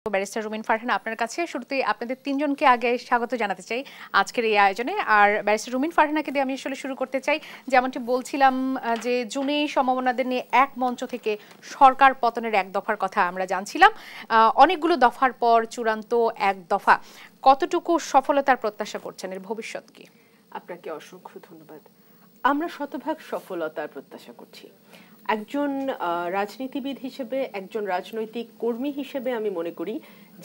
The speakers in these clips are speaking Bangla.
ব্যারিস্টার রুমিন ফারহানা আপনার কাছে শুরুতেই আপনাদের তিনজনকে আগে স্বাগত জানাতে চাই আজকের এই আয়োজনে। আর ব্যারিস্টার রুমিন ফারহানাকে দিয়ে আমি আসলে শুরু করতে চাই। যেমনটি বলছিলাম যে জুনে সম্ভাবনাদের নিয়ে এক মঞ্চ থেকে সরকার পতনের এক দফার কথা আমরা জানছিলাম। অনেকগুলো দফার পর চূড়ান্ত এক দফা, কতটুকু সফলতার প্রত্যাশা করছেন, এর ভবিষ্যৎ কি? আপনাকে অসংখ্য ধন্যবাদ। আমরা শতভাগ সফলতার প্রত্যাশা করছি। একজন রাজনীতিবিদ হিসেবে, একজন রাজনৈতিক কর্মী হিসেবে আমি মনে করি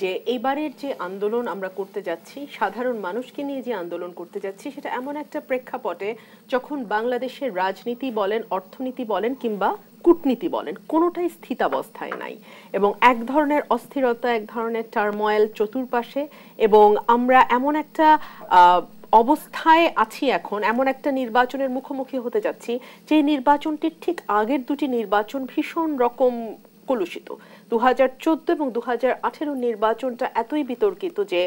যে এবারের যে আন্দোলন আমরা করতে যাচ্ছি, সাধারণ মানুষকে নিয়ে যে আন্দোলন করতে যাচ্ছি, সেটা এমন একটা প্রেক্ষাপটে যখন বাংলাদেশের রাজনীতি বলেন, অর্থনীতি বলেন কিংবা কূটনীতি বলেন, কোনোটাই স্থিতাবস্থায় নাই এবং এক ধরনের অস্থিরতা, এক ধরনের টার্ময়েল চতুর্পাশে, এবং আমরা এমন একটা অবস্থায় আছি এখন, এমন একটা নির্বাচনের মুখোমুখি হতে যাচ্ছি যে নির্বাচনটির ঠিক আগের দুটি নির্বাচন ভীষণ রকম কলুষিত। 2014 এবং 2018 নির্বাচনটা এতই বিতর্কিত যে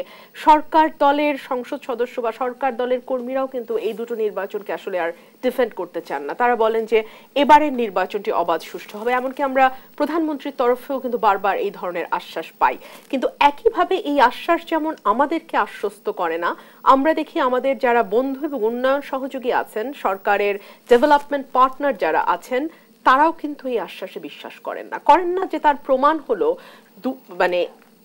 সরকার দলের সংসদ সদস্য বা সরকার দলের কর্মীরাও কিন্তু এই দুটো নির্বাচনকে আসলে আর ডিফেন্ড করতে চান না। তারা বলেন যে এবারের নির্বাচনটি অবাধ সুষ্ঠু হবে। এমনকি আমরা প্রধানমন্ত্রীর তরফেও কিন্তু বারবার এই ধরনের আশ্বাস পাই। কিন্তু একইভাবে এই আশ্বাস যেমন আমাদেরকে আশ্বস্ত করে না, আমরা দেখি আমাদের যারা বন্ধু এবং উন্নয়ন সহযোগী আছেন, সরকারের ডেভেলপমেন্ট পার্টনার যারা আছেন, তারাও কিন্তু এই আশ্বাসে বিশ্বাস করেন না। যে তার প্রমাণ হলো মানে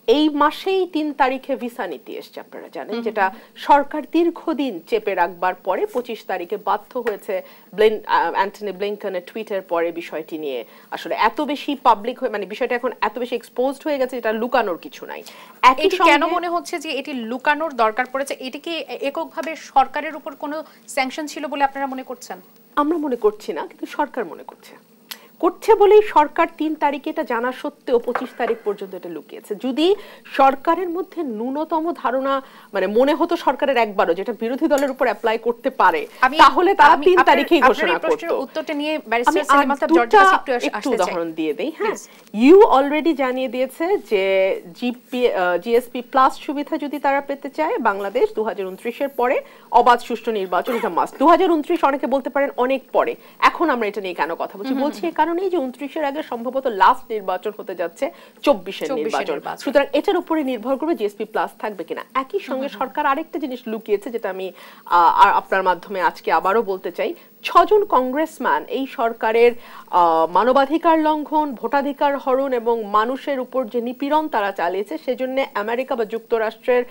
এই মাসেই 3 তারিখে ভিসা নীতি এসছে, আপনারা জানেন, যেটা সরকার দীর্ঘদিন চেপে রাখবার পরে 25 তারিখে বাধ্য হয়েছে অ্যান্টনি ব্লিংকনের টুইটের পরে বিষয়টি নিয়ে আসলে এত বেশি পাবলিক হয়ে, মানে বিষয়টা এখন এত বেশি এক্সপোজড হয়ে গেছে, এটা লুকানোর কিছু নাই। এটি কেন মনে হচ্ছে যে এটি লুকানোর দরকার পড়েছে? এটি কি এককভাবে সরকারের উপর কোনো স্যাংশন ছিল বলে আপনারা মনে করছেন? আমরা মনে করছি না, কিন্তু সরকার মনে করছে বলেই সরকার 3 তারিখে এটা জানা সত্ত্বেও 25 তারিখ পর্যন্ত এটা লুকিয়েছে। যদি সরকারের মধ্যে ন্যূনতম ধারণা, মানে মনে হতো সরকারের একবারও যেটা বিরোধী দলের উপর অ্যাপ্লাই করতে পারে, তাহলে তারা 3 তারিখেই ঘোষণা করত। উত্তরটা নিয়ে ব্যারিস্টার সেলিমা আক্তার জর্জিয়া একটু উদাহরণ দিয়ে দেই। হ্যাঁ, ইউ অলরেডি জানিয়ে দিয়েছে যে জিএসপি প্লাস সুবিধা যদি তারা পেতে চায়, বাংলাদেশ 2029 এর পরে অবাধ সুষ্ঠু নির্বাচন এটা মাস্ট। 2029 অনেকে বলতে পারেন অনেক পরে, এখন আমরা এটা নিয়ে কেন কথা বলছি কারণেই যে 29 এর আগে সম্ভবত লাস্ট নির্বাচন হতে যাচ্ছে 24 এর নির্বাচন। সুতরাং এটার উপরে নির্ভর করবে জিএসপি প্লাস থাকবে কিনা। একই সঙ্গে সরকার আরেকটা জিনিস লুকিয়েছে, যেটা আমি আপনার মাধ্যমে আজকে আবারও বলতে চাই। 6 জন কংগ্রেসম্যান এই সরকারের মানবাধিকার লঙ্ঘন, ভোটাধিকার হরণ এবং মানুষের উপর যে নিপীড়ন তারা চালিয়েছে, সেজন্য আমেরিকা বা যুক্তরাষ্ট্রের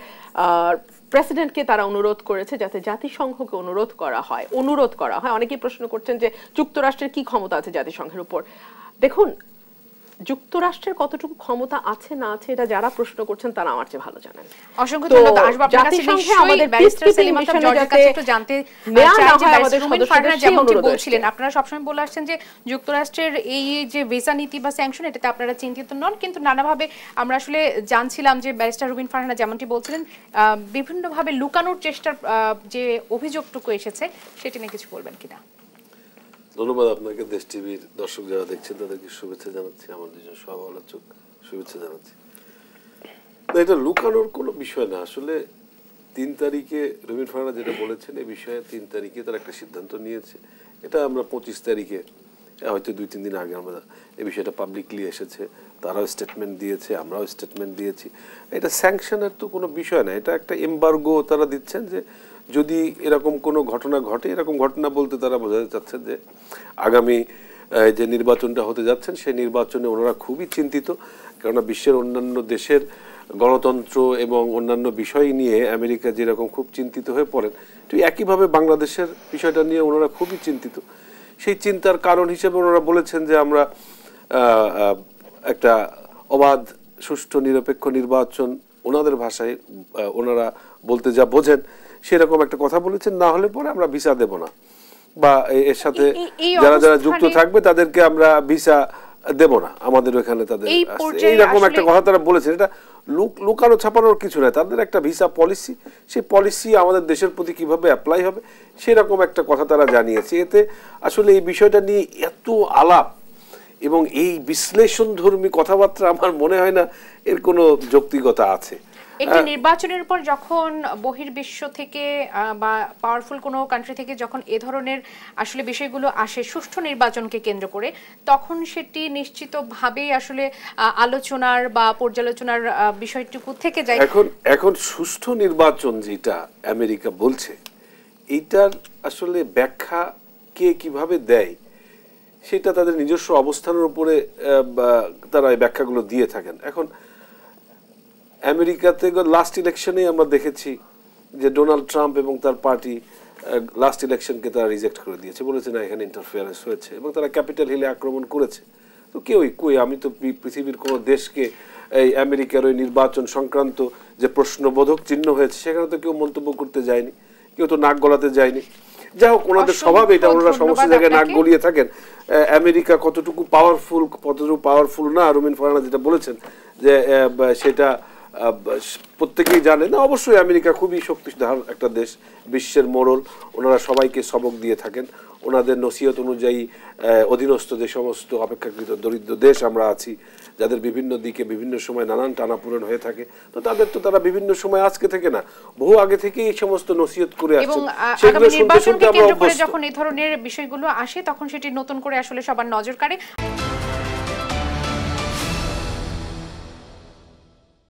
প্রেসিডেন্টকে তারা অনুরোধ করেছে যাতে জাতিসংঘকে অনুরোধ করা হয়। অনেকেই প্রশ্ন করছেন যে যুক্তরাষ্ট্রের কি ক্ষমতা আছে জাতিসংঘের উপর। দেখুন, যুক্তরাষ্ট্রের কতটুকু ক্ষমতা আছে না আছে এটা যারা প্রশ্ন করছেন তারা আমার চেয়ে ভালো জানেন। অসংখ্য ধন্যবাদ। আসব আপনার কাছে নিশ্চয়ই আমাদের ব্যারিস্টার সেলিমা আক্তার জর্জিয়ার কাছে একটু জানতে চাই যে ব্যারিস্টার রুমিন ফারহানা যেমনটি বলছিলেন, আপনারা সবসময় বলে আসছেন যে যুক্তরাষ্ট্রের এই যে ভিসা নীতি বা স্যাংশন, এটাতে আপনারা চিন্তিত নন, কিন্তু নানাভাবে আমরা আসলে জানছিলাম যে ব্যারিস্টার রুমিন ফারহানা যেমনটি বলছিলেন বিভিন্নভাবে লুকানোর চেষ্টার যে অভিযোগটুকু এসেছে, সেটা নিয়ে কিছু বলবেন কিনা? ধন্যবাদ আপনাকে। দেশ টিভির দর্শক যারা দেখছেন তাদেরকে শুভেচ্ছা জানাচ্ছি, আমার দুজন সহ আলোচক শুভেচ্ছা জানাচ্ছি। এটা লুকানোর কোনো বিষয় না। আসলে 3 তারিখে রুমিন ফারহানা যেটা বলেছেন এই বিষয়ে 3 তারিখে তারা একটা সিদ্ধান্ত নিয়েছে। এটা আমরা 25 তারিখে, হয়তো 2-3 দিন আগে আমরা এই বিষয়টা পাবলিকলি এসেছে, তারাও স্টেটমেন্ট দিয়েছে, আমরাও স্টেটমেন্ট দিয়েছি। এটা স্যাংশনের তো কোনো বিষয় না, এটা একটা এমবার্গো তারা দিচ্ছেন যে যদি এরকম কোনো ঘটনা ঘটে, এরকম ঘটনা বলতে তারা বোঝাতে চাচ্ছেন যে আগামী যে নির্বাচনটা হতে যাচ্ছেন সেই নির্বাচনে ওনারা খুবই চিন্তিত। কেননা বিশ্বের অন্যান্য দেশের গণতন্ত্র এবং অন্যান্য বিষয় নিয়ে আমেরিকা যেরকম খুব চিন্তিত হয়ে পড়েন, তো একইভাবে বাংলাদেশের বিষয়টা নিয়ে ওনারা খুবই চিন্তিত। সেই চিন্তার কারণ হিসেবে ওনারা বলেছেন যে আমরা একটা অবাধ সুষ্ঠু নিরপেক্ষ নির্বাচন, ওনাদের ভাষায় ওনারা বলতে যা বোঝেন সেরকম একটা কথা বলেছেন, না হলে পরে আমরা ভিসা দেব না, বা এর সাথে যারা যারা যুক্ত থাকবে তাদেরকে আমরা ভিসা দেব না, আমাদের ওখানে তাদের এইরকম একটা কথা তারা বলেছেন। এটা লুকানো ছাপানোর কিছু নয়, তাদের একটা ভিসা পলিসি, সেই পলিসি আমাদের দেশের প্রতি কিভাবে অ্যাপ্লাই হবে সেরকম একটা কথা তারা জানিয়েছে। এতে আসলে এই বিষয়টা নিয়ে এত আলাপ এবং এই বিশ্লেষণধর্মী কথাবার্তা আমার মনে হয় না এর কোনো যৌক্তিকতা আছে। একটি নির্বাচনের উপর যখন বহির্বিশ্ব থেকে বা পাওয়ারফুল কোনো কান্ট্রি থেকে যখন এ ধরনের আসলে বিষয়গুলো আসে সুষ্ঠু নির্বাচনকে কেন্দ্র করে, তখন সেটি নিশ্চিতভাবেই আসলে আলোচনার বা পর্যালোচনার বিষয়টুকু থেকে যায়। এখন সুষ্ঠু নির্বাচন যেটা আমেরিকা বলছে, এইটার আসলে ব্যাখ্যা কে কিভাবে দেয় সেটা তাদের নিজস্ব অবস্থানের উপরে তারা এই ব্যাখ্যাগুলো দিয়ে থাকেন। এখন আমেরিকাতে লাস্ট ইলেকশনে আমরা দেখেছি যে ডোনাল্ড ট্রাম্প এবং তার পার্টি লাস্ট ইলেকশনকে তারা রিজেক্ট করে দিয়েছে, বলেছে না এখানে ইন্টারফেয়ারেন্স হয়েছে, এবং তারা ক্যাপিটাল হিলে আক্রমণ করেছে। তো কই আমি তো পৃথিবীর কোনো দেশকে এই আমেরিকার ওই নির্বাচন সংক্রান্ত যে প্রশ্নবোধক চিহ্ন হয়েছে সেখানে তো কেউ মন্তব্য করতে যায়নি, কেউ তো নাক গলাতে যায়নি। যাই হোক, ওনাদের স্বভাব এটা, ওনারা সমস্ত জায়গায় নাক গলিয়ে থাকেন। আমেরিকা কতটুকু পাওয়ারফুল না, রুমিন ফারহানা যেটা বলেছেন যে সেটা প্রত্যেকেই জানে না। অবশ্যই আমেরিকা খুবই শক্তিশালী একটা দেশ, বিশ্বের মোড়ল, ওনারা সবাইকে সবক দিয়ে থাকেন। ওনাদের নসিহত অনুযায়ী অধীনস্থ যে সমস্ত অপেক্ষাকৃত দরিদ্র দেশ আমরা আছি, যাদের বিভিন্ন দিকে বিভিন্ন সময় নানান টানাপোড়েন হয়ে থাকে, তো তাদের তো তারা বিভিন্ন সময় আজকে থেকে না, বহু আগে থেকে এই সমস্ত নসিহত করে আসছেন। সেগুলো শুনতে শুনতে আমরা অভ্যস্ত। যখন এই ধরনের বিষয়গুলো আসে তখন সেটি নতুন করে আসলে সবার নজর কাড়ে।